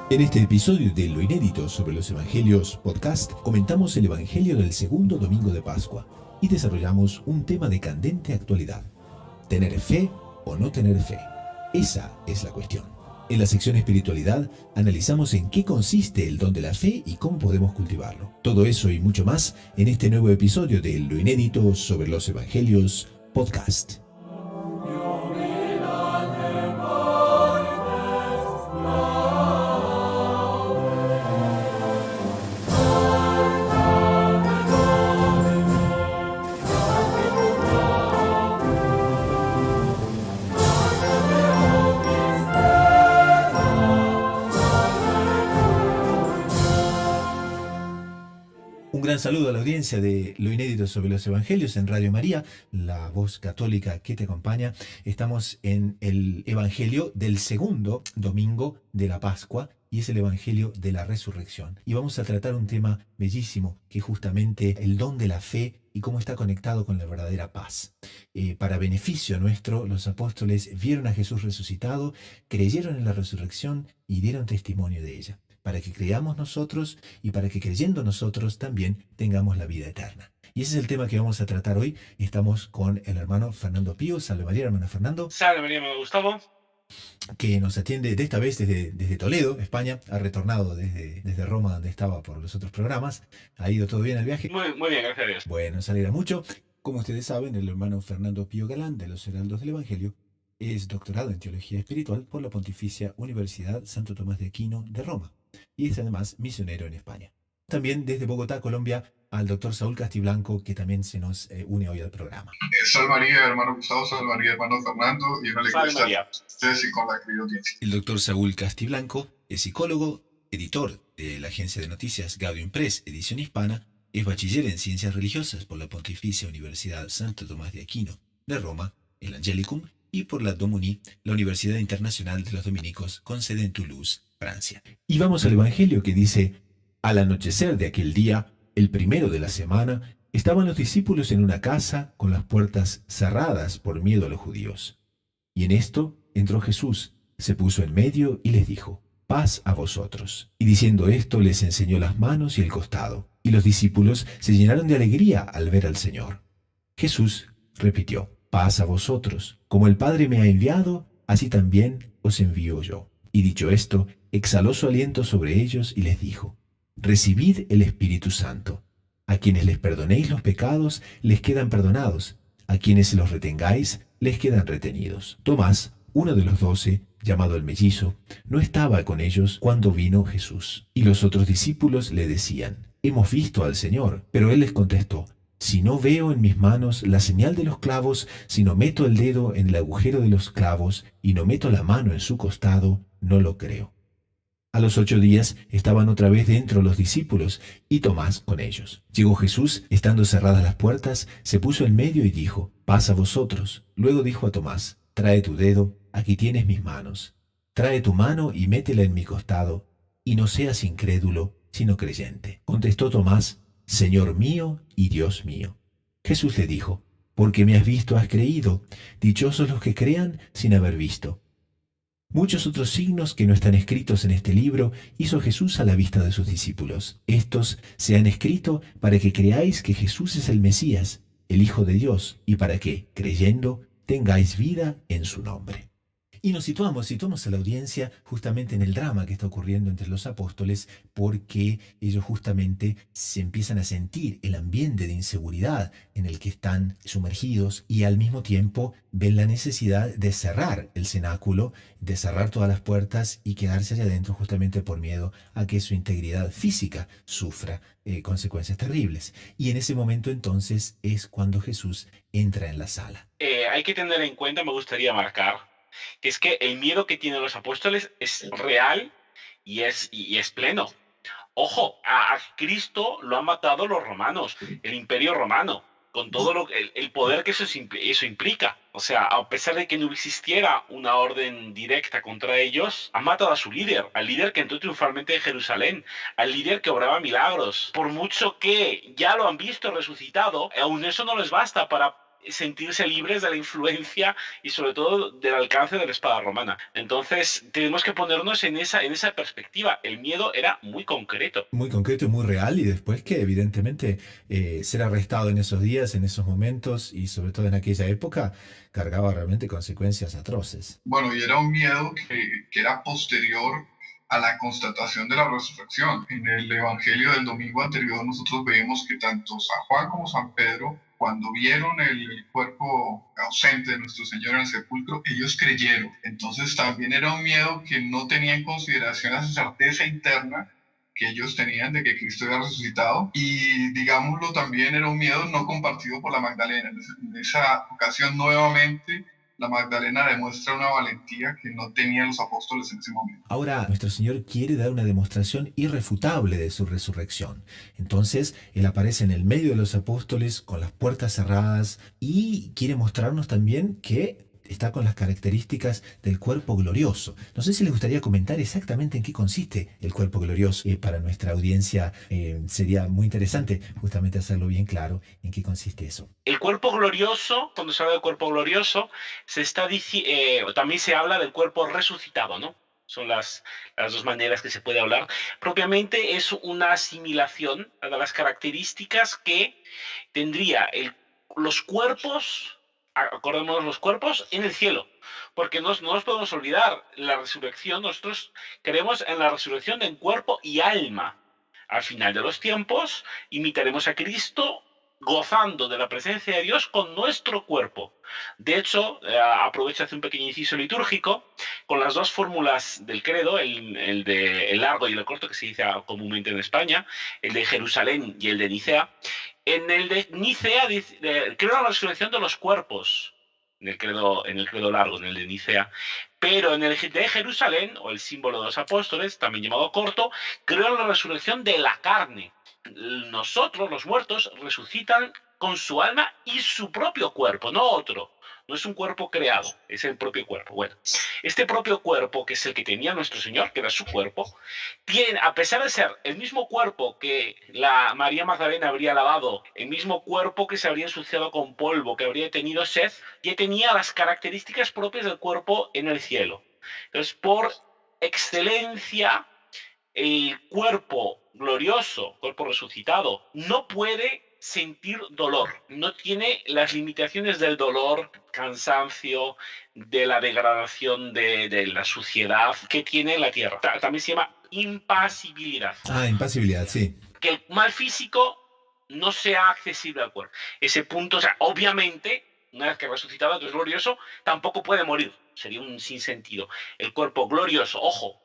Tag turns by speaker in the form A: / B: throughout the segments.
A: En este episodio de Lo Inédito sobre los Evangelios podcast, comentamos el Evangelio del segundo domingo de Pascua y desarrollamos un tema de candente actualidad. ¿Tener fe o no tener fe? Esa es la cuestión. En la sección Espiritualidad analizamos en qué consiste el don de la fe y cómo podemos cultivarlo. Todo eso y mucho más en este nuevo episodio de Lo Inédito sobre los Evangelios podcast. Un gran saludo a la audiencia de Lo Inédito sobre los Evangelios en Radio María, la voz católica que te acompaña. Estamos en el Evangelio del segundo domingo de la Pascua y es el Evangelio de la Resurrección. Y vamos a tratar un tema bellísimo que es justamente el don de la fe y cómo está conectado con la verdadera paz. Para beneficio nuestro, los apóstoles vieron a Jesús resucitado, creyeron en la resurrección y dieron testimonio de ella, para que creamos nosotros y para que creyendo nosotros también tengamos la vida eterna. Y ese es el tema que vamos a tratar hoy. Estamos con el hermano Fernando Pío. Salve María, hermano Fernando.
B: Salve María, hermano Gustavo.
A: Que nos atiende de esta vez desde Toledo, España. Ha retornado desde Roma, donde estaba por los otros programas. ¿Ha ido todo bien el viaje?
B: Muy bien, gracias a Dios.
A: Bueno, se alegra mucho. Como ustedes saben, el hermano Fernando Pío Galán, de los Heraldos del Evangelio, es doctorado en Teología Espiritual por la Pontificia Universidad Santo Tomás de Aquino de Roma y es además misionero en España. También desde Bogotá, Colombia, al doctor Saúl Castiblanco, que también se nos une hoy al programa.
C: Salve María, hermano Gustavo, salve María, hermano Fernando, y una alegría estar con ustedes y con la querida audiencia.
A: El doctor Saúl Castiblanco es psicólogo, editor de la agencia de noticias Gaudium Press, edición hispana, es bachiller en ciencias religiosas por la Pontificia Universidad Santo Tomás de Aquino de Roma, el Angelicum, y por la Domuni, la Universidad Internacional de los Dominicos, con sede en Toulouse, Francia. Y vamos al Evangelio que dice: al anochecer de aquel día, el primero de la semana, estaban los discípulos en una casa con las puertas cerradas por miedo a los judíos. Y en esto entró Jesús, se puso en medio y les dijo: paz a vosotros. Y diciendo esto les enseñó las manos y el costado. Y los discípulos se llenaron de alegría al ver al Señor. Jesús repitió: paz a vosotros. Como el Padre me ha enviado, así también os envío yo. Y dicho esto, exhaló su aliento sobre ellos y les dijo: recibid el Espíritu Santo. A quienes les perdonéis los pecados, les quedan perdonados. A quienes se los retengáis, les quedan retenidos. Tomás, uno de los 12, llamado el mellizo, no estaba con ellos cuando vino Jesús. Y los otros discípulos le decían: hemos visto al Señor. Pero él les contestó: si no veo en mis manos la señal de los clavos, si no meto el dedo en el agujero de los clavos y no meto la mano en su costado, no lo creo. A los 8 días estaban otra vez dentro los discípulos y Tomás con ellos. Llegó Jesús, estando cerradas las puertas, se puso en medio y dijo: paz a vosotros. Luego dijo a Tomás: trae tu dedo, aquí tienes mis manos. Trae tu mano y métela en mi costado, y no seas incrédulo, sino creyente. Contestó Tomás: Señor mío y Dios mío. Jesús le dijo: porque me has visto has creído. Dichosos los que crean sin haber visto. Muchos otros signos que no están escritos en este libro hizo Jesús a la vista de sus discípulos. Estos se han escrito para que creáis que Jesús es el Mesías, el Hijo de Dios, y para que, creyendo, tengáis vida en su nombre. Y nos situamos a la audiencia justamente en el drama que está ocurriendo entre los apóstoles, porque ellos justamente se empiezan a sentir el ambiente de inseguridad en el que están sumergidos y al mismo tiempo ven la necesidad de cerrar el cenáculo, de cerrar todas las puertas y quedarse allá adentro justamente por miedo a que su integridad física sufra consecuencias terribles. Y en ese momento entonces es cuando Jesús entra en la sala.
B: Hay que tener en cuenta, me gustaría marcar, que es que el miedo que tienen los apóstoles es real y es pleno. Ojo, a Cristo lo han matado los romanos, el imperio romano, con todo el poder que eso implica. O sea, a pesar de que no existiera una orden directa contra ellos, han matado a su líder, al líder que entró triunfalmente en Jerusalén, al líder que obraba milagros. Por mucho que ya lo han visto resucitado, aún eso no les basta para sentirse libres de la influencia y sobre todo del alcance de la espada romana. Entonces tenemos que ponernos en esa perspectiva. El miedo era muy concreto.
A: Muy concreto y muy real, y después que evidentemente ser arrestado en esos días, en esos momentos y sobre todo en aquella época, cargaba realmente consecuencias atroces.
C: Bueno, y era un miedo que era posterior a la constatación de la resurrección. En el Evangelio del domingo anterior nosotros vemos que tanto San Juan como San Pedro, cuando vieron el cuerpo ausente de nuestro Señor en el sepulcro, ellos creyeron. Entonces también era un miedo que no tenía en consideración esa certeza interna que ellos tenían de que Cristo había resucitado, y digámoslo, también era un miedo no compartido por la Magdalena. En esa ocasión nuevamente la Magdalena demuestra una valentía que no tenían los apóstoles en ese momento.
A: Ahora, nuestro Señor quiere dar una demostración irrefutable de su resurrección. Entonces, Él aparece en el medio de los apóstoles con las puertas cerradas y quiere mostrarnos también que está con las características del cuerpo glorioso. No sé si les gustaría comentar exactamente en qué consiste el cuerpo glorioso. Para nuestra audiencia sería muy interesante justamente hacerlo bien claro en qué consiste eso.
B: El cuerpo glorioso, cuando se habla del cuerpo glorioso, también se habla del cuerpo resucitado, ¿no? Son las dos maneras que se puede hablar. Propiamente es una asimilación a las características que tendría los cuerpos. Acordémonos, los cuerpos en el cielo, porque no nos podemos olvidar, la resurrección, nosotros creemos en la resurrección en cuerpo y alma. Al final de los tiempos, imitaremos a Cristo gozando de la presencia de Dios con nuestro cuerpo. De hecho, aprovecho hacer un pequeño inciso litúrgico, con las dos fórmulas del credo, el largo y el corto, que se dice comúnmente en España, el de Jerusalén y el de Nicea. En el de Nicea creo en la resurrección de los cuerpos, en el credo largo, en el de Nicea, pero en el de Jerusalén, o el símbolo de los apóstoles, también llamado corto, creo en la resurrección de la carne. Nosotros, los muertos, resucitan con su alma y su propio cuerpo, no otro. No es un cuerpo creado, es el propio cuerpo. Bueno, este propio cuerpo, que es el que tenía nuestro Señor, que era su cuerpo, tiene, a pesar de ser el mismo cuerpo que la María Magdalena habría lavado, el mismo cuerpo que se habría ensuciado con polvo, que habría tenido sed, ya tenía las características propias del cuerpo en el cielo. Entonces, por excelencia, el cuerpo glorioso, cuerpo resucitado, no puede sentir dolor, no tiene las limitaciones del dolor, cansancio, de la degradación de la suciedad que tiene la tierra. También se llama impasibilidad.
A: Impasibilidad, sí.
B: Que el mal físico no sea accesible al cuerpo. Ese punto, o sea, obviamente, una vez que resucitado, entonces glorioso, tampoco puede morir. Sería un sinsentido. El cuerpo glorioso, ojo,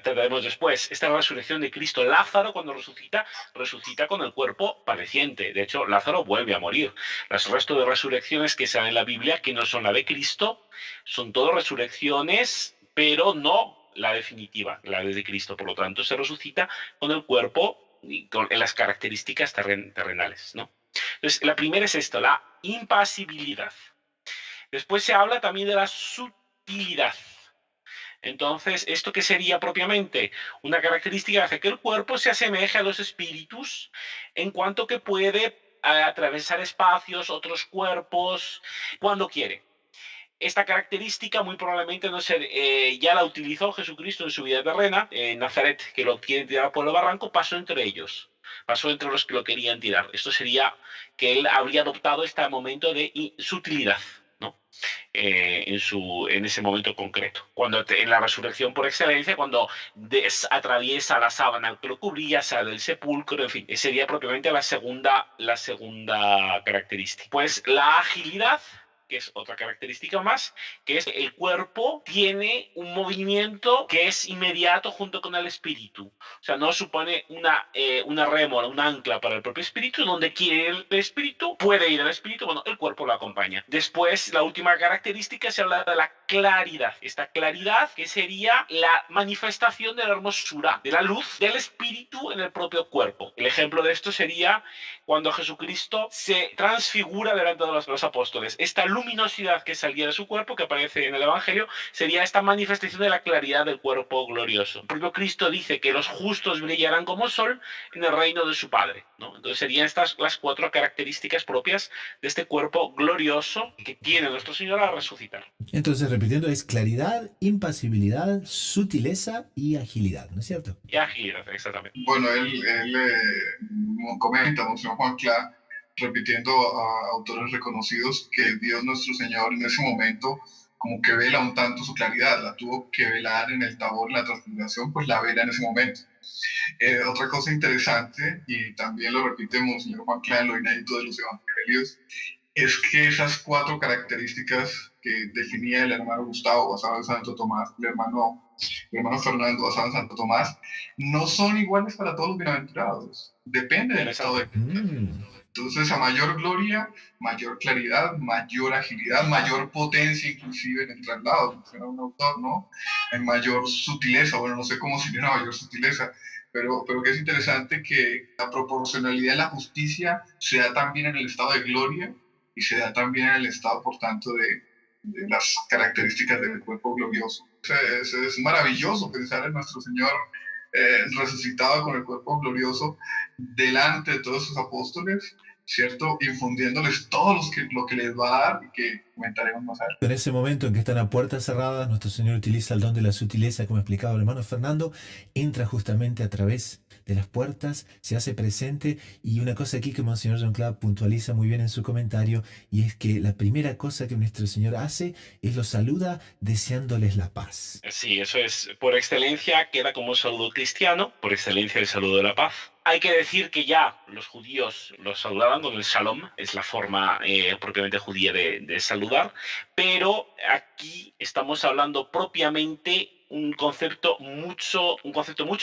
B: trataremos después, esta resurrección de Cristo. Lázaro, cuando resucita con el cuerpo padeciente. De hecho, Lázaro vuelve a morir. Los restos de resurrecciones que se dan en la Biblia, que no son la de Cristo, son todas resurrecciones, pero no la definitiva, la de Cristo. Por lo tanto, se resucita con el cuerpo y con las características terrenales, ¿no? Entonces, la primera es esto, la impasibilidad. Después se habla también de la sutilidad. Entonces, ¿esto qué sería propiamente? Una característica hace que el cuerpo se asemeje a los espíritus en cuanto que puede atravesar espacios, otros cuerpos, cuando quiere. Esta característica muy probablemente ya la utilizó Jesucristo en su vida terrena. En Nazaret, que lo quieren tirar por el barranco, pasó entre ellos. Pasó entre los que lo querían tirar. Esto sería que él habría adoptado este momento de sutilidad, ¿no? En ese momento concreto. Cuando en la resurrección por excelencia, cuando atraviesa la sábana que lo cubría, sale del sepulcro, en fin, esa sería propiamente la segunda característica. Pues la agilidad, que es otra característica más, que es el cuerpo tiene un movimiento que es inmediato junto con el espíritu. O sea, no supone una rémora, un ancla para el propio espíritu. Donde quiere el espíritu, puede ir el espíritu, bueno, el cuerpo lo acompaña. Después, la última característica se habla de la claridad. Esta claridad que sería la manifestación de la hermosura, de la luz del espíritu en el propio cuerpo. El ejemplo de esto sería cuando Jesucristo se transfigura delante de los apóstoles. Esta luminosidad que salía de su cuerpo, que aparece en el Evangelio, sería esta manifestación de la claridad del cuerpo glorioso. El propio Cristo dice que los justos brillarán como sol en el reino de su Padre, ¿no? Entonces serían estas las 4 características propias de este cuerpo glorioso que tiene nuestro Señor al resucitar.
A: Entonces, repitiendo, es claridad, impasibilidad, sutileza y agilidad, ¿no es cierto?
B: Y agilidad, exactamente.
C: Bueno, él comenta, Monseñor Juan Clá, repitiendo a autores reconocidos, que Dios nuestro Señor en ese momento como que vela un tanto su claridad, la tuvo que velar en el Tabor, en la transfiguración, pues la vela en ese momento. Otra cosa interesante, y también lo repite Monseñor Juan Clá en lo inédito de los Evangelios, es que esas 4 características que definía el hermano Gustavo basado en Santo Tomás, el hermano Fernando basado en Santo Tomás, no son iguales para todos los bienaventurados. Depende del estado de... Entonces, a mayor gloria, mayor claridad, mayor agilidad, mayor potencia inclusive en el traslado, menciona un autor, ¿no? En mayor sutileza, bueno, no sé cómo sería una mayor sutileza, pero que es interesante que la proporcionalidad de la justicia se da también en el estado de gloria y se da también en el estado, por tanto, de las características del cuerpo glorioso. Es maravilloso pensar en nuestro Señor resucitado con el cuerpo glorioso delante de todos sus apóstoles, ¿cierto? Infundiéndoles todo lo que les va a dar y que comentaremos más adelante.
A: En ese momento en que están a puertas cerradas, nuestro Señor utiliza el don de la sutileza, como explicaba el hermano Fernando, entra justamente a través de las puertas, se hace presente, y una cosa aquí que Monseñor John Clapp puntualiza muy bien en su comentario, y es que la primera cosa que nuestro Señor hace es los saluda deseándoles la paz.
B: Sí, eso es, por excelencia, queda como saludo cristiano, por excelencia el saludo de la paz. Hay que decir que ya los judíos los saludaban con el shalom, es la forma propiamente judía de saludar, pero aquí estamos hablando propiamente un concepto mucho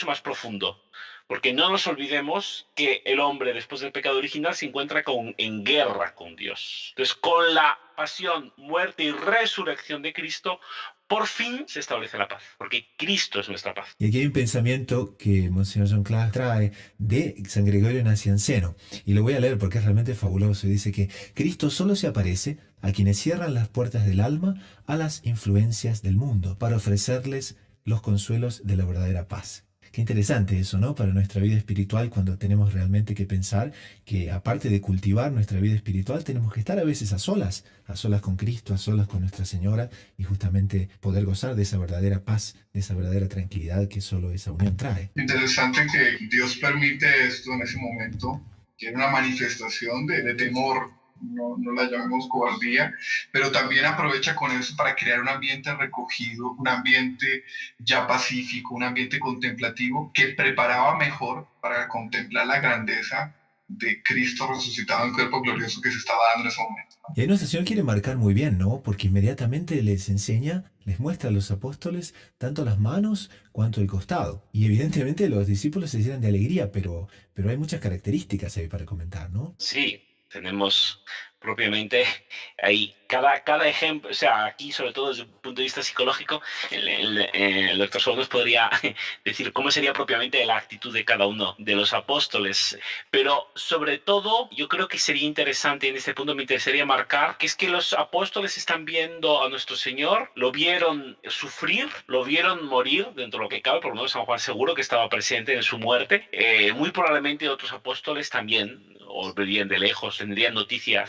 B: más profundo. Porque no nos olvidemos que el hombre, después del pecado original, se encuentra en guerra con Dios. Entonces, con la pasión, muerte y resurrección de Cristo, por fin se establece la paz, porque Cristo es nuestra paz.
A: Y aquí hay un pensamiento que Monseñor John Clapp trae de San Gregorio Nacianceno, y lo voy a leer porque es realmente fabuloso. Dice que Cristo solo se aparece a quienes cierran las puertas del alma a las influencias del mundo, para ofrecerles los consuelos de la verdadera paz. Qué interesante eso, ¿no? Para nuestra vida espiritual, cuando tenemos realmente que pensar que, aparte de cultivar nuestra vida espiritual, tenemos que estar a veces a solas con Cristo, a solas con Nuestra Señora, y justamente poder gozar de esa verdadera paz, de esa verdadera tranquilidad que solo esa unión trae.
C: Interesante que Dios permite esto en ese momento, que era una manifestación de temor. No la llamemos cobardía, pero también aprovecha con eso para crear un ambiente recogido, un ambiente ya pacífico, un ambiente contemplativo que preparaba mejor para contemplar la grandeza de Cristo resucitado en cuerpo glorioso que se estaba dando en ese momento.
A: Y ahí nuestro Señor quiere marcar muy bien, ¿no? Porque inmediatamente les enseña, les muestra a los apóstoles tanto las manos cuanto el costado. Y evidentemente los discípulos se llenan de alegría, pero hay muchas características ahí para comentar, ¿no?
B: Sí, tenemos propiamente ahí cada ejemplo, o sea, aquí sobre todo desde un punto de vista psicológico, el doctor Sol nos podría decir cómo sería propiamente la actitud de cada uno de los apóstoles, pero sobre todo yo creo que sería interesante, en este punto me interesaría marcar, que es que los apóstoles están viendo a nuestro Señor, lo vieron sufrir, lo vieron morir dentro de lo que cabe, por lo menos San Juan seguro que estaba presente en su muerte, muy probablemente otros apóstoles también, o verían de lejos, tendrían noticia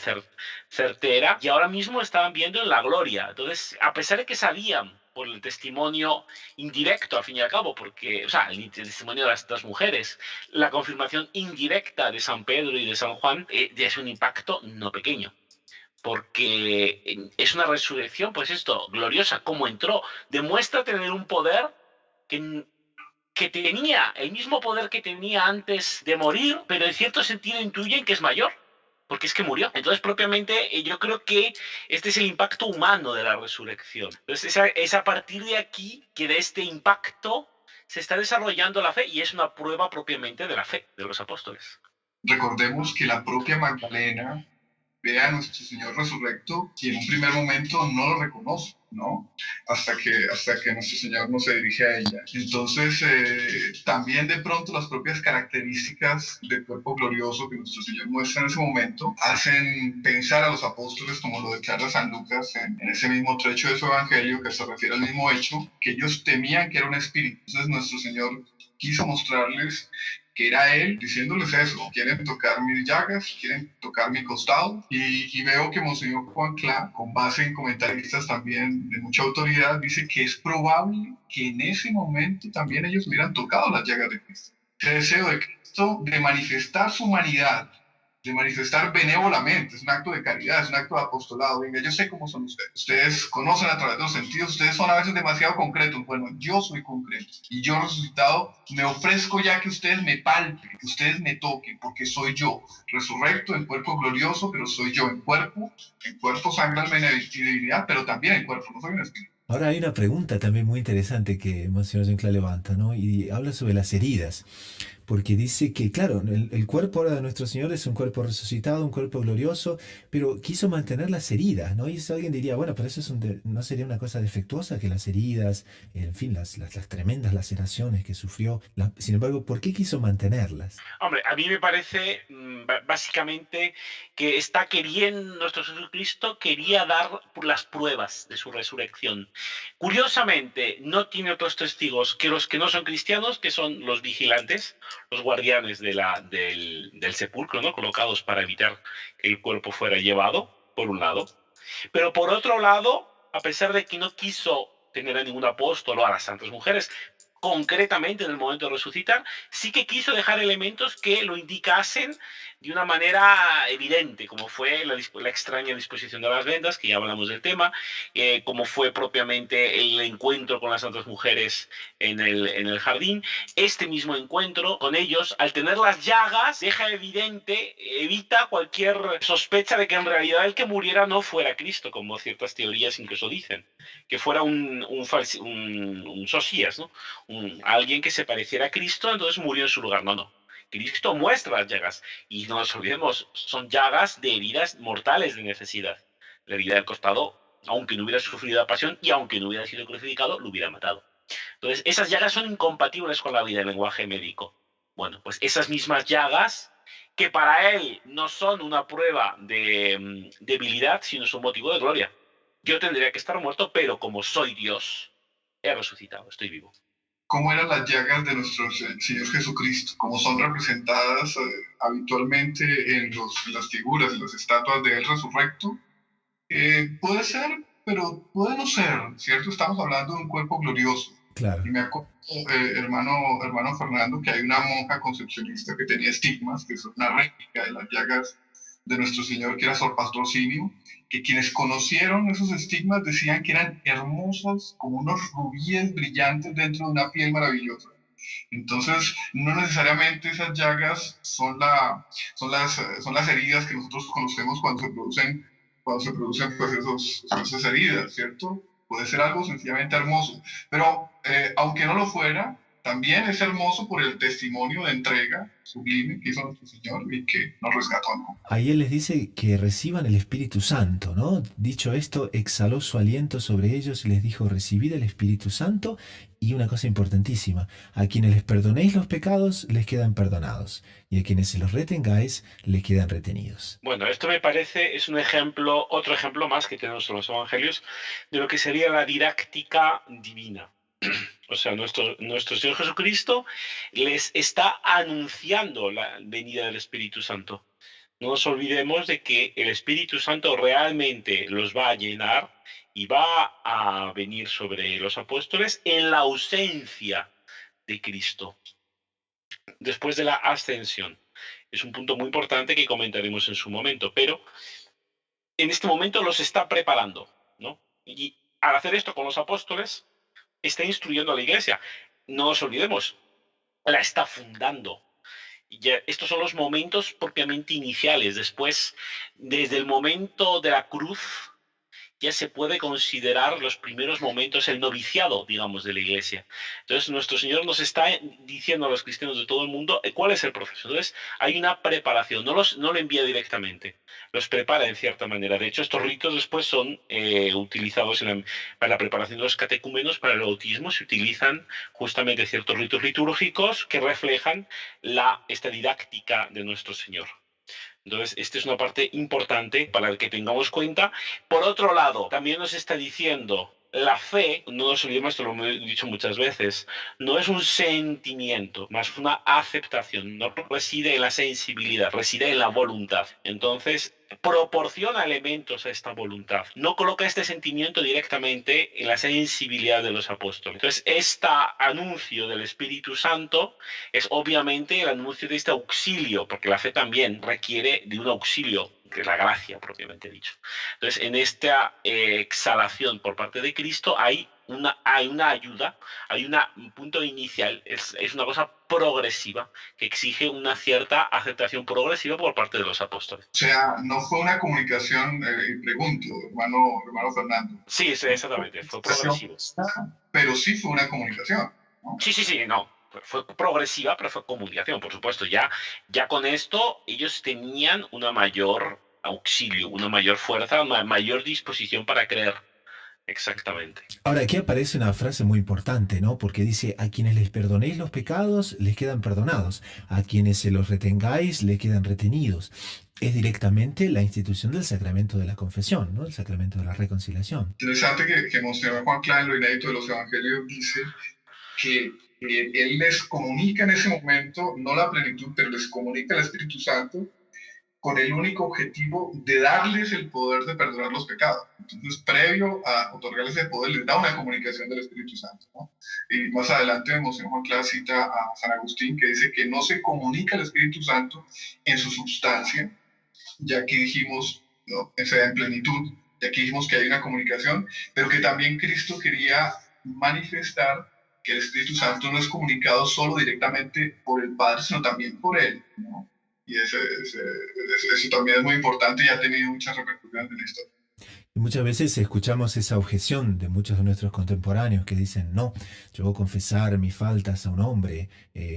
B: certera, y ahora mismo estaban viendo en la gloria. Entonces, a pesar de que sabían por el testimonio indirecto, al fin y al cabo, porque, o sea, el testimonio de las dos mujeres, la confirmación indirecta de San Pedro y de San Juan, es un impacto no pequeño. Porque es una resurrección, pues esto, gloriosa, como entró, demuestra tener un poder que tenía el mismo poder que tenía antes de morir, pero en cierto sentido intuyen que es mayor, porque es que murió. Entonces, propiamente, yo creo que este es el impacto humano de la resurrección. Entonces, es a partir de aquí que de este impacto se está desarrollando la fe, y es una prueba propiamente de la fe de los apóstoles.
C: Recordemos que la propia Magdalena ve a nuestro Señor resurrecto y en un primer momento no lo reconoce. ¿no? Hasta que nuestro Señor no se dirige a ella. Entonces, también de pronto las propias características del cuerpo glorioso que nuestro Señor muestra en ese momento hacen pensar a los apóstoles, como lo declara San Lucas en ese mismo trecho de su evangelio que se refiere al mismo hecho, que ellos temían que era un espíritu. Entonces, nuestro Señor quiso mostrarles que era Él diciéndoles eso: quieren tocar mis llagas, quieren tocar mi costado. Y veo que Monseñor Juan Clá, con base en comentaristas también de mucha autoridad, dice que es probable que en ese momento también ellos hubieran tocado las llagas de Cristo. Ese deseo de Cristo de manifestar su humanidad, de manifestar benévolamente, es un acto de caridad, es un acto de apostolado. Venga, yo sé cómo son ustedes conocen a través de los sentidos, ustedes son a veces demasiado concretos. Bueno, yo soy concreto y yo resucitado me ofrezco ya que ustedes me palpen, que ustedes me toquen, porque soy yo, resurrecto en cuerpo glorioso, pero soy yo en cuerpo, sangre, alma y divinidad, pero también en cuerpo, no soy un espíritu.
A: Ahora hay una pregunta también muy interesante que Monseñor Jean-Claude levanta, ¿no? Y habla sobre las heridas. Porque dice que, claro, el cuerpo ahora de nuestro Señor es un cuerpo resucitado, un cuerpo glorioso, pero quiso mantener las heridas, ¿no? Y eso alguien diría, bueno, pero eso no sería una cosa defectuosa que las heridas, en fin, las tremendas laceraciones que sufrió. Sin embargo, ¿por qué quiso mantenerlas?
B: Hombre, a mí me parece básicamente que nuestro Jesucristo quería dar las pruebas de su resurrección. Curiosamente, no tiene otros testigos que los que no son cristianos, que son los vigilantes, los guardianes del sepulcro, ¿no? Colocados para evitar que el cuerpo fuera llevado, por un lado. Pero por otro lado, a pesar de que no quiso tener a ningún apóstol o a las santas mujeres, concretamente en el momento de resucitar, sí que quiso dejar elementos que lo indicasen de una manera evidente, como fue la extraña disposición de las vendas, que ya hablamos del tema, como fue propiamente el encuentro con las santas mujeres en el jardín. Este mismo encuentro con ellos, al tener las llagas, deja evidente, evita cualquier sospecha de que en realidad el que muriera no fuera Cristo, como ciertas teorías incluso dicen, que fuera un sosías, ¿no? Alguien que se pareciera a Cristo, entonces murió en su lugar. No, no. Cristo muestra las llagas. Y no nos olvidemos, son llagas de heridas mortales de necesidad. La herida del costado, aunque no hubiera sufrido la pasión y aunque no hubiera sido crucificado, lo hubiera matado. Entonces, esas llagas son incompatibles con la vida del lenguaje médico. Bueno, pues esas mismas llagas, que para él no son una prueba de debilidad, sino es un motivo de gloria. Yo tendría que estar muerto, pero como soy Dios, he resucitado, estoy vivo.
C: ¿Cómo eran las llagas de nuestro Señor Jesucristo? Como son representadas habitualmente en las figuras, en las estatuas de Él resurrecto. Puede ser, pero puede no ser, ¿cierto? Estamos hablando de un cuerpo glorioso.
A: Claro.
C: Y me acuerdo, hermano Fernando, que hay una monja concepcionista que tenía estigmas, que es una réplica de las llagas de nuestro Señor, que era Sor Patrocinio, que quienes conocieron esos estigmas decían que eran hermosas como unos rubíes brillantes dentro de una piel maravillosa. Entonces, no necesariamente esas llagas son las heridas que nosotros conocemos cuando se producen pues esas heridas, ¿cierto? Puede ser algo sencillamente hermoso, pero aunque no lo fuera, también es hermoso por el testimonio de entrega sublime que hizo nuestro Señor y que nos rescató, ¿no?
A: Ahí él les dice que reciban el Espíritu Santo, ¿no? Dicho esto, exhaló su aliento sobre ellos y les dijo, recibid el Espíritu Santo. Y una cosa importantísima, a quienes les perdonéis los pecados, les quedan perdonados, y a quienes se los retengáis, les quedan retenidos.
B: Bueno, esto me parece, es un ejemplo, otro ejemplo más que tenemos en los evangelios, de lo que sería la didáctica divina. O sea, nuestro Señor Jesucristo les está anunciando la venida del Espíritu Santo. No nos olvidemos de que el Espíritu Santo realmente los va a llenar y va a venir sobre los apóstoles en la ausencia de Cristo, después de la ascensión. Es un punto muy importante que comentaremos en su momento, pero en este momento los está preparando, ¿no? Y al hacer esto con los apóstoles, está instruyendo a la iglesia. No nos olvidemos, la está fundando. Ya, estos son los momentos propiamente iniciales. Después, desde el momento de la cruz ya se puede considerar los primeros momentos, el noviciado, digamos, de la Iglesia. Entonces, nuestro Señor nos está diciendo a los cristianos de todo el mundo cuál es el proceso. Entonces, hay una preparación, no lo envía directamente, los prepara en cierta manera. De hecho, estos ritos después son utilizados para la preparación de los catecúmenos, para el bautismo, se utilizan justamente ciertos ritos litúrgicos que reflejan esta didáctica de nuestro Señor. Entonces, esta es una parte importante para que tengamos cuenta. Por otro lado, también nos está diciendo, la fe, no nos olvidemos, esto lo hemos dicho muchas veces, no es un sentimiento, más una aceptación, no reside en la sensibilidad, reside en la voluntad. Entonces, proporciona elementos a esta voluntad, no coloca este sentimiento directamente en la sensibilidad de los apóstoles. Entonces, este anuncio del Espíritu Santo es obviamente el anuncio de este auxilio, porque la fe también requiere de un auxilio, que es la gracia propiamente dicho. Entonces, en esta exhalación por parte de Cristo hay una ayuda, hay un punto inicial, es una cosa progresiva que exige una cierta aceptación progresiva por parte de los apóstoles.
C: O sea, no fue una comunicación, pregunto, hermano Fernando.
B: Sí, exactamente, fue progresivo.
C: Pero sí fue una comunicación, ¿no?
B: Sí, no. Fue progresiva, pero fue comunicación, por supuesto. Ya con esto ellos tenían una mayor auxilio, una mayor fuerza, una mayor disposición para creer. Exactamente.
A: Ahora, aquí aparece una frase muy importante, ¿no? Porque dice, a quienes les perdonéis los pecados, les quedan perdonados. A quienes se los retengáis, les quedan retenidos. Es directamente la institución del sacramento de la confesión, ¿no? El sacramento de la reconciliación.
C: Interesante que Monseñor Juan Cla, en lo inédito de los evangelios, dice que él les comunica en ese momento, no la plenitud, pero les comunica el Espíritu Santo con el único objetivo de darles el poder de perdonar los pecados. Entonces, previo a otorgarles el poder, les da una comunicación del Espíritu Santo, ¿no? Y más adelante, Monseñor Juan Cla cita a San Agustín, que dice que no se comunica el Espíritu Santo en su sustancia, ya que dijimos, ¿no? O sea, en plenitud, ya que dijimos que hay una comunicación, pero que también Cristo quería manifestar que el Espíritu Santo no es comunicado solo directamente por el Padre, sino también por Él, ¿no? Y eso también es muy importante y ha tenido muchas repercusiones en la historia.
A: Y muchas veces escuchamos esa objeción de muchos de nuestros contemporáneos que dicen, no, yo voy a confesar mis faltas a un hombre,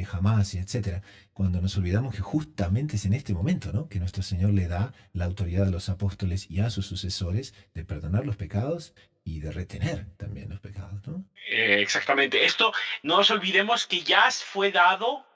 A: jamás, y etc. Cuando nos olvidamos que justamente es en este momento, ¿no?, que nuestro Señor le da la autoridad a los apóstoles y a sus sucesores de perdonar los pecados y de retener también los pecados, ¿no?
B: Exactamente. Esto, no nos olvidemos que ya fue dado,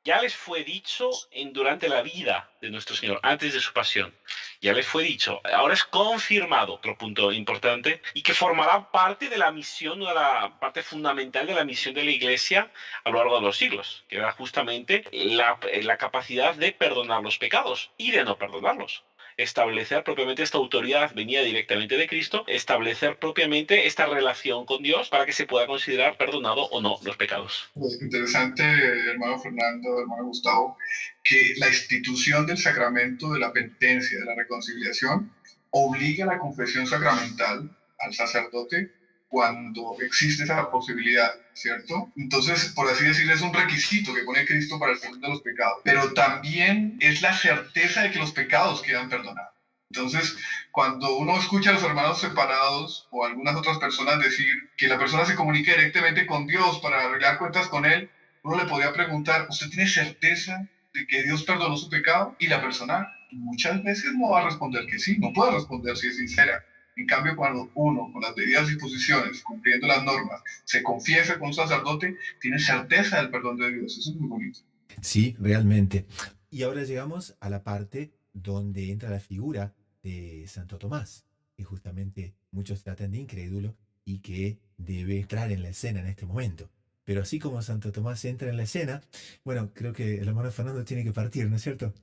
B: ya les fue dicho durante la vida de nuestro Señor, antes de su pasión. Ya les fue dicho. Ahora es confirmado, otro punto importante, y que formará parte de la misión, de la parte fundamental de la misión de la Iglesia a lo largo de los siglos, que era justamente la capacidad de perdonar los pecados y de no perdonarlos. Establecer propiamente esta autoridad venía directamente de Cristo, establecer propiamente esta relación con Dios para que se pueda considerar perdonado o no los pecados.
C: Pues interesante, hermano Fernando, hermano Gustavo, que la institución del sacramento de la penitencia, de la reconciliación, obliga a la confesión sacramental al sacerdote cuando existe esa posibilidad, ¿cierto? Entonces, por así decirlo, es un requisito que pone Cristo para el perdón de los pecados, pero también es la certeza de que los pecados quedan perdonados. Entonces, cuando uno escucha a los hermanos separados o algunas otras personas decir que la persona se comunica directamente con Dios para arreglar cuentas con Él, uno le podría preguntar, ¿usted tiene certeza de que Dios perdonó su pecado? Y la persona muchas veces no va a responder que sí, no puede responder si es sincera. En cambio, cuando uno, con las debidas disposiciones, cumpliendo las normas, se confiesa con un sacerdote, tiene certeza del perdón de Dios. Eso es muy bonito.
A: Sí, realmente. Y ahora llegamos a la parte donde entra la figura de Santo Tomás, que justamente muchos tratan de incrédulo y que debe entrar en la escena en este momento. Pero así como Santo Tomás entra en la escena, bueno, creo que el hermano Fernando tiene que partir, ¿no es cierto?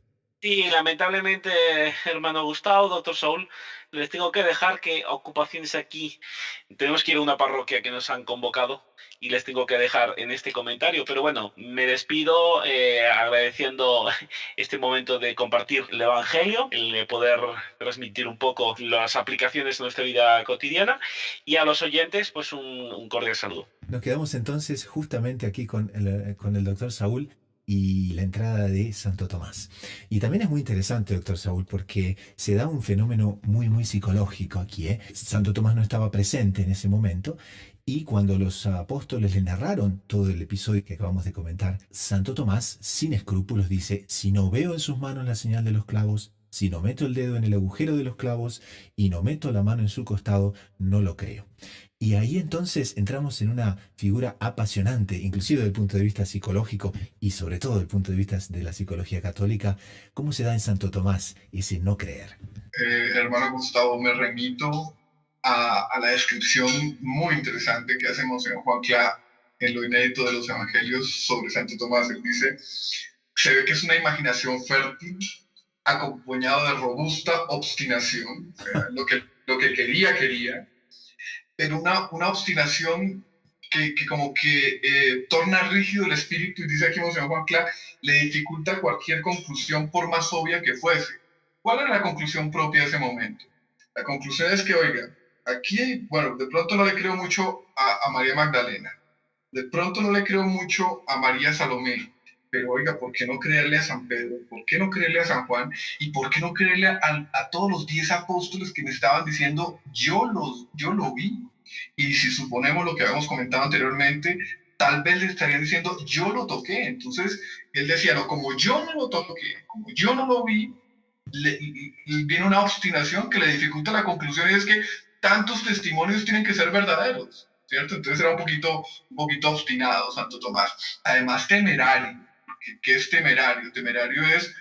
B: Sí, lamentablemente, hermano Gustavo, doctor Saúl, les tengo que dejar que ocupaciones aquí. Tenemos que ir a una parroquia que nos han convocado y les tengo que dejar en este comentario. Pero bueno, me despido agradeciendo este momento de compartir el Evangelio, el de poder transmitir un poco las aplicaciones de nuestra vida cotidiana, y a los oyentes, pues un cordial saludo.
A: Nos quedamos entonces justamente aquí con el doctor Saúl y la entrada de Santo Tomás. Y también es muy interesante, doctor Saúl, porque se da un fenómeno muy, muy psicológico aquí, ¿eh? Santo Tomás no estaba presente en ese momento y cuando los apóstoles le narraron todo el episodio que acabamos de comentar, Santo Tomás, sin escrúpulos, dice, si no veo en sus manos la señal de los clavos, si no meto el dedo en el agujero de los clavos y no meto la mano en su costado, no lo creo. Y ahí entonces entramos en una figura apasionante, inclusive desde el punto de vista psicológico y sobre todo desde el punto de vista de la psicología católica, cómo se da en Santo Tomás ese no creer.
C: Hermano Gustavo, me remito a la descripción muy interesante que hace Monseñor Juan Clá en lo inédito de los evangelios sobre Santo Tomás. Él dice, se ve que es una imaginación fértil acompañado de robusta obstinación, o sea, lo que quería, pero una obstinación que como que torna rígido el espíritu, y dice aquí Monseñor Juan Clá, le dificulta cualquier conclusión por más obvia que fuese. ¿Cuál era la conclusión propia de ese momento? La conclusión es que, oiga, aquí, bueno, de pronto no le creo mucho a María Magdalena, de pronto no le creo mucho a María Salomé, pero oiga, ¿por qué no creerle a San Pedro? ¿Por qué no creerle a San Juan? ¿Y por qué no creerle a todos los 10 apóstoles que me estaban diciendo, yo lo vi? Y si suponemos lo que habíamos comentado anteriormente, tal vez le estarían diciendo, yo lo toqué. Entonces, él decía, no, como yo no lo toqué, como yo no lo vi, viene una obstinación que le dificulta la conclusión, y es que tantos testimonios tienen que ser verdaderos, ¿cierto? Entonces era un poquito obstinado Santo Tomás. Además, temerario. ¿Qué es temerario? Temerario es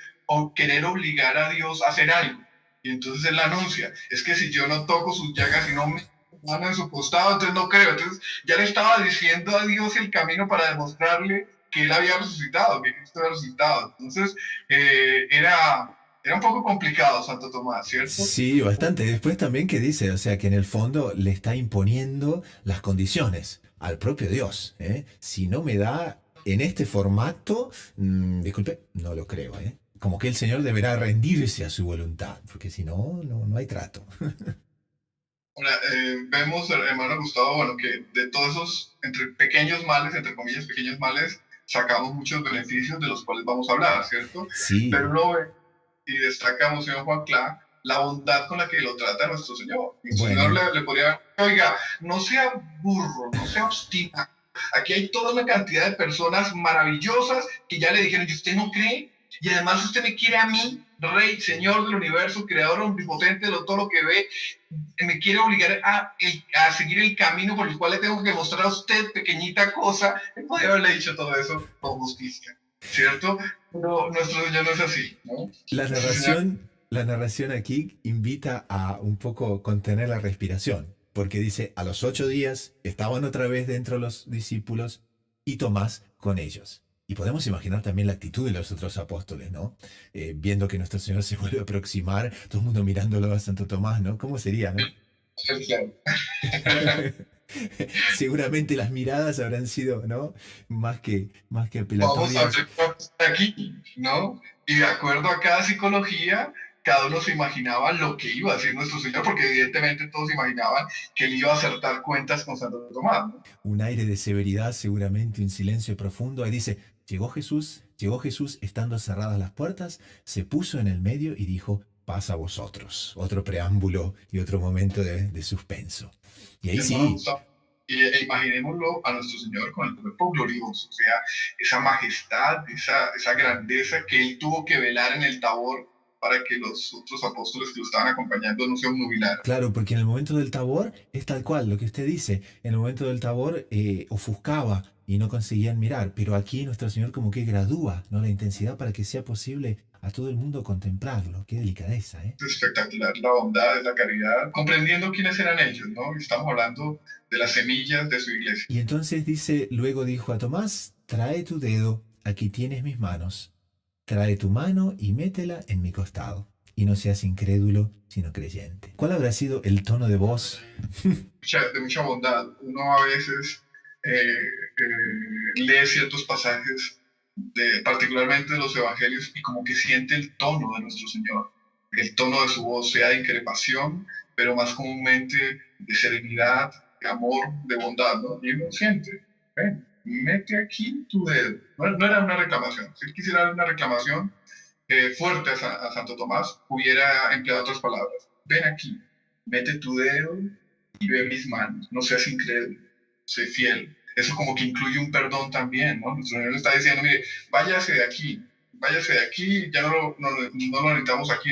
C: querer obligar a Dios a hacer algo. Y entonces él anuncia, es que si yo no toco sus llagas y no me mano en su costado, entonces no creo. Entonces ya le estaba diciendo a Dios el camino para demostrarle que él había resucitado, que Cristo había resucitado. Entonces era un poco complicado Santo Tomás, ¿cierto?
A: Sí, bastante. Después también que dice, o sea, que en el fondo le está imponiendo las condiciones al propio Dios, ¿eh? Si no me da en este formato, disculpe, no lo creo, ¿eh? Como que el Señor deberá rendirse a su voluntad, porque si no, no hay trato.
C: Ahora, vemos, hermano Gustavo, bueno, que de todos esos pequeños males, entre comillas, pequeños males, sacamos muchos beneficios de los cuales vamos a hablar, ¿cierto?
A: Sí,
C: Pero uno ve y destacamos, señor Juan Clá, la bondad con la que lo trata nuestro Señor. Nuestro Señor
A: bueno,
C: le podría, oiga, no sea burro, no sea obstinado. Aquí hay toda una cantidad de personas maravillosas que ya le dijeron, ¿y usted no cree? Y además usted me quiere a mí, Rey, Señor del universo, Creador omnipotente de todo lo que ve, me quiere obligar a seguir el camino por el cual le tengo que mostrar a usted, pequeñita cosa. Él podría haberle dicho todo eso con justicia, ¿cierto? Pero nuestro Señor no es así, ¿no?
A: la
C: Nuestro Señor,
A: narración, la narración aquí invita a un poco contener la respiración, porque dice, a los 8 días estaban otra vez dentro los discípulos y Tomás con ellos. Y podemos imaginar también la actitud de los otros apóstoles, ¿no? Viendo que nuestro Señor se vuelve a aproximar, todo el mundo mirándolo a Santo Tomás, ¿no? ¿Cómo sería, no?
C: claro.
A: Seguramente las miradas habrán sido, ¿no? Más que
C: Vamos a
A: apelatorias.
C: ver qué pasa aquí, ¿no? Y de acuerdo a cada psicología, cada uno se imaginaba lo que iba a decir nuestro Señor, porque evidentemente todos imaginaban que él iba a acertar cuentas con Santo Tomás, ¿no?
A: Un aire de severidad, seguramente un silencio profundo. Ahí dice, llegó Jesús estando cerradas las puertas, se puso en el medio y dijo, paz a vosotros. Otro preámbulo y otro momento de suspenso. Y ahí
C: Hermano
A: sí,
C: Gustavo, imaginémoslo a nuestro Señor con el cuerpo glorioso, o sea, esa majestad, esa grandeza que él tuvo que velar en el Tabor para que los otros apóstoles que lo estaban acompañando no se obnubilaran.
A: claro, porque en el momento del Tabor es tal cual, lo que usted dice. En el momento del Tabor ofuscaba y no conseguían mirar, pero aquí nuestro Señor como que gradúa, ¿no? La intensidad para que sea posible a todo el mundo contemplarlo. Qué delicadeza, ¿eh?
C: Espectacular, la bondad, la caridad, comprendiendo quiénes eran ellos, ¿no? Estamos hablando de las semillas de su iglesia.
A: Y entonces dice, luego dijo a Tomás, trae tu dedo, aquí tienes mis manos, trae tu mano y métela en mi costado, y no seas incrédulo, sino creyente. ¿Cuál habrá sido el tono de voz?
C: De mucha bondad. Uno a veces lee ciertos pasajes, particularmente de los evangelios, y como que siente el tono de nuestro Señor, el tono de su voz, sea de increpación, pero más comúnmente de serenidad, de amor, de bondad, ¿no? Y uno siente, ¿eh? mete aquí tu dedo. No era una reclamación. Si él quisiera dar una reclamación fuerte a Santo Tomás, hubiera empleado otras palabras. Ven aquí, mete tu dedo y ve mis manos. No seas incrédulo, sé fiel. Eso como que incluye un perdón también, ¿no? Nuestro Señor le está diciendo, mire, váyase de aquí, ya no lo necesitamos aquí,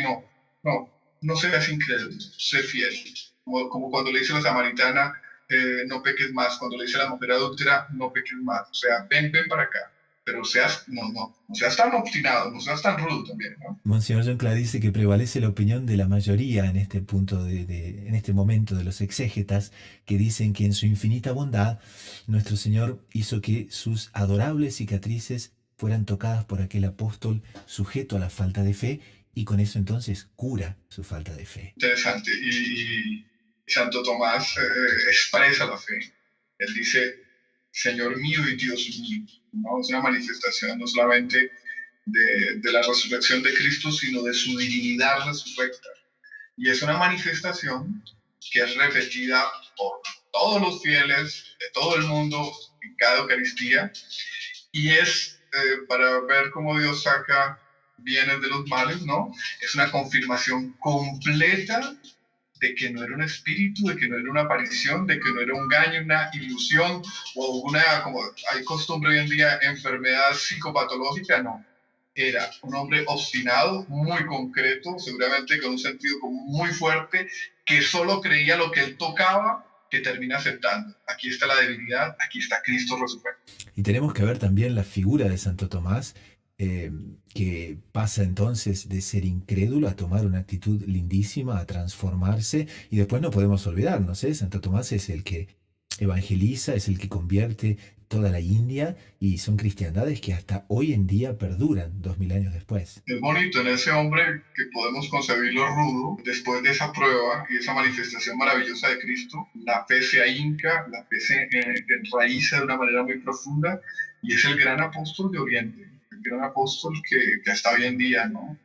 C: no seas incrédulo, sé fiel. Como cuando le dice a la samaritana, no peques más, cuando le dice a la mujer adúltera, no peques más, o sea, ven para acá, pero no seas tan obstinado, no seas tan rudo también, ¿no?
A: Monseñor John Clark dice que prevalece la opinión de la mayoría en este punto, en este momento de los exégetas, que dicen que en su infinita bondad nuestro Señor hizo que sus adorables cicatrices fueran tocadas por aquel apóstol sujeto a la falta de fe y con eso entonces cura su falta de fe.
C: Interesante. Y Santo Tomás expresa la fe. Él dice, Señor mío y Dios mío, ¿no? Es una manifestación no solamente de la resurrección de Cristo, sino de su divinidad resurrecta. Y es una manifestación que es repetida por todos los fieles de todo el mundo en cada Eucaristía. Y es para ver cómo Dios saca bienes de los males, ¿no? Es una confirmación completa de que no era un espíritu, de que no era una aparición, de que no era un engaño, una ilusión o una, como hay costumbre hoy en día, enfermedad psicopatológica, no. Era un hombre obstinado, muy concreto, seguramente con un sentido común muy fuerte, que solo creía lo que él tocaba, que termina aceptando. Aquí está la divinidad, aquí está Cristo resucitado.
A: Y tenemos que ver también la figura de Santo Tomás, que pasa entonces de ser incrédulo a tomar una actitud lindísima, a transformarse, y después no podemos olvidarnos, Santo Tomás es el que evangeliza, es el que convierte toda la India, y son cristiandades que hasta hoy en día perduran 2000 años después.
C: Es bonito en ese hombre que podemos concebirlo rudo, después de esa prueba y esa manifestación maravillosa de Cristo, la fe se ahinca, la fe se enraiza de una manera muy profunda, y es el gran apóstol de Oriente, el gran apóstol que hasta hoy en día, ¿no?